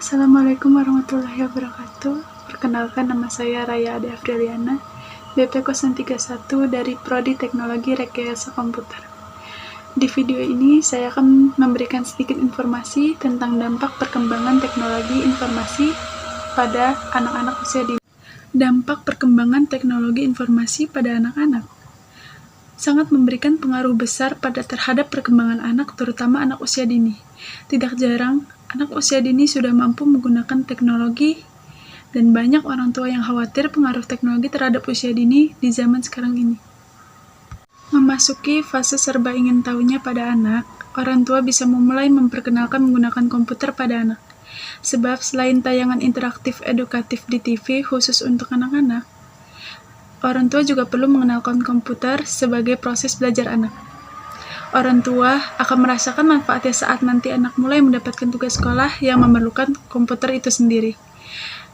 Assalamualaikum warahmatullahi wabarakatuh. Perkenalkan, nama saya Raya Ade Afriliana, BP 031 dari Prodi Teknologi Rekayasa Komputer. Di video ini, saya akan memberikan sedikit informasi tentang dampak perkembangan teknologi informasi pada anak-anak usia dini. Dampak perkembangan teknologi informasi pada anak-anak sangat memberikan pengaruh besar terhadap perkembangan anak, terutama anak usia dini. Tidak jarang, anak usia dini sudah mampu menggunakan teknologi, dan banyak orang tua yang khawatir pengaruh teknologi terhadap usia dini di zaman sekarang ini. Memasuki fase serba ingin tahunya pada anak, orang tua bisa memulai memperkenalkan menggunakan komputer pada anak. Sebab selain tayangan interaktif edukatif di TV khusus untuk anak-anak, orang tua juga perlu mengenalkan komputer sebagai proses belajar anak. Orang tua akan merasakan manfaatnya saat nanti anak mulai mendapatkan tugas sekolah yang memerlukan komputer itu sendiri.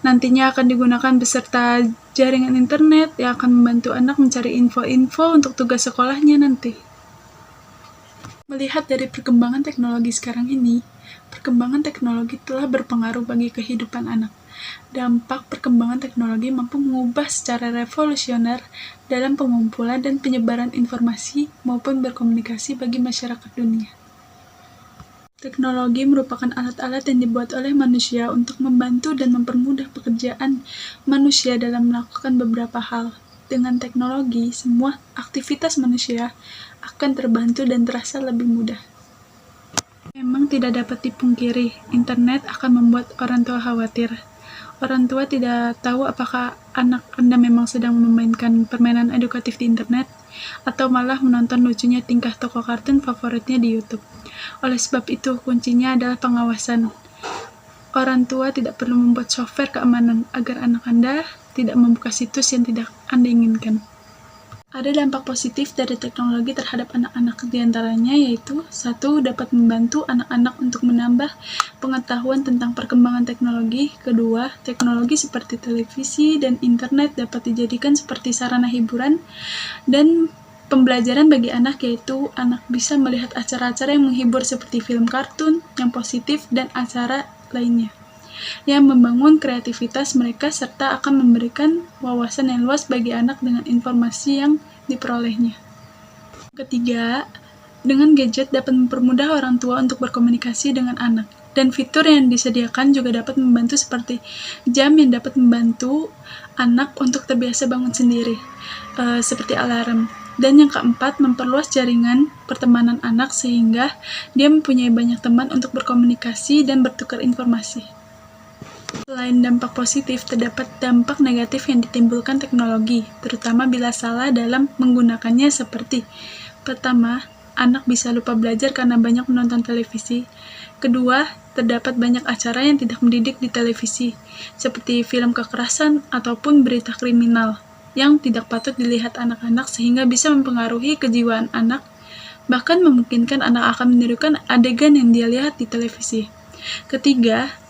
Nantinya akan digunakan beserta jaringan internet yang akan membantu anak mencari info-info untuk tugas sekolahnya nanti. Melihat dari perkembangan teknologi sekarang ini, perkembangan teknologi telah berpengaruh bagi kehidupan anak. Dampak perkembangan teknologi mampu mengubah secara revolusioner dalam pengumpulan dan penyebaran informasi maupun berkomunikasi bagi masyarakat dunia. Teknologi merupakan alat-alat yang dibuat oleh manusia untuk membantu dan mempermudah pekerjaan manusia dalam melakukan beberapa hal. Dengan teknologi, semua aktivitas manusia akan terbantu dan terasa lebih mudah. Memang tidak dapat dipungkiri, internet akan membuat orang tua khawatir. Orang tua tidak tahu apakah anak Anda memang sedang memainkan permainan edukatif di internet, atau malah menonton lucunya tingkah tokoh kartun favoritnya di YouTube. Oleh sebab itu, kuncinya adalah pengawasan. Orang tua tidak perlu membuat software keamanan agar anak Anda tidak membuka situs yang tidak Anda inginkan. Ada dampak positif dari teknologi terhadap anak-anak, diantaranya yaitu 1. Dapat membantu anak-anak untuk menambah pengetahuan tentang perkembangan teknologi. 2. Teknologi seperti televisi dan internet dapat dijadikan seperti sarana hiburan dan pembelajaran bagi anak, yaitu anak bisa melihat acara-acara yang menghibur seperti film kartun yang positif dan acara lainnya yang membangun kreativitas mereka serta akan memberikan wawasan yang luas bagi anak dengan informasi yang diperolehnya. 3. Dengan gadget dapat mempermudah orang tua untuk berkomunikasi dengan anak, dan fitur yang disediakan juga dapat membantu seperti jam yang dapat membantu anak untuk terbiasa bangun sendiri, seperti alarm. Dan yang keempat, memperluas jaringan pertemanan anak sehingga dia mempunyai banyak teman untuk berkomunikasi dan bertukar informasi. Selain dampak positif, terdapat dampak negatif yang ditimbulkan teknologi, terutama bila salah dalam menggunakannya seperti: pertama, anak bisa lupa belajar karena banyak menonton televisi. Kedua, terdapat banyak acara yang tidak mendidik di televisi, seperti film kekerasan ataupun berita kriminal, yang tidak patut dilihat anak-anak sehingga bisa mempengaruhi kejiwaan anak, bahkan memungkinkan anak akan menirukan adegan yang dia lihat di televisi. Ketiga,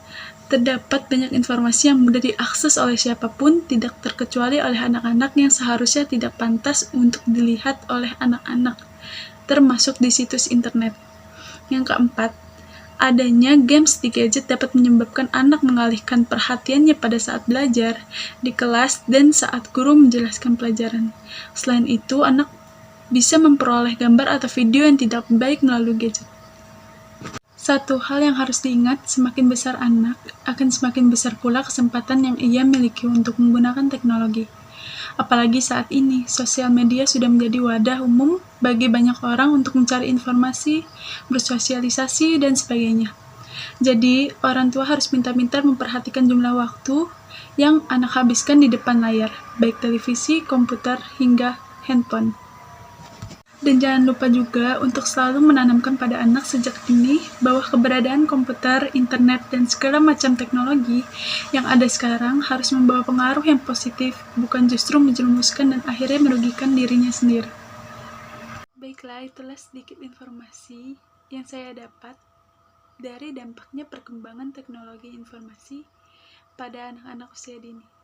terdapat banyak informasi yang mudah diakses oleh siapapun, tidak terkecuali oleh anak-anak yang seharusnya tidak pantas untuk dilihat oleh anak-anak, termasuk di situs internet. Yang keempat, adanya games di gadget dapat menyebabkan anak mengalihkan perhatiannya pada saat belajar, di kelas, dan saat guru menjelaskan pelajaran. Selain itu, anak bisa memperoleh gambar atau video yang tidak baik melalui gadget. Satu hal yang harus diingat, semakin besar anak, akan semakin besar pula kesempatan yang ia miliki untuk menggunakan teknologi. Apalagi saat ini, sosial media sudah menjadi wadah umum bagi banyak orang untuk mencari informasi, bersosialisasi, dan sebagainya. Jadi, orang tua harus pintar-pintar memperhatikan jumlah waktu yang anak habiskan di depan layar, baik televisi, komputer, hingga handphone. Dan jangan lupa juga untuk selalu menanamkan pada anak sejak dini bahwa keberadaan komputer, internet, dan segala macam teknologi yang ada sekarang harus membawa pengaruh yang positif, bukan justru menjerumuskan dan akhirnya merugikan dirinya sendiri. Baiklah, itulah sedikit informasi yang saya dapat dari dampaknya perkembangan teknologi informasi pada anak-anak usia dini.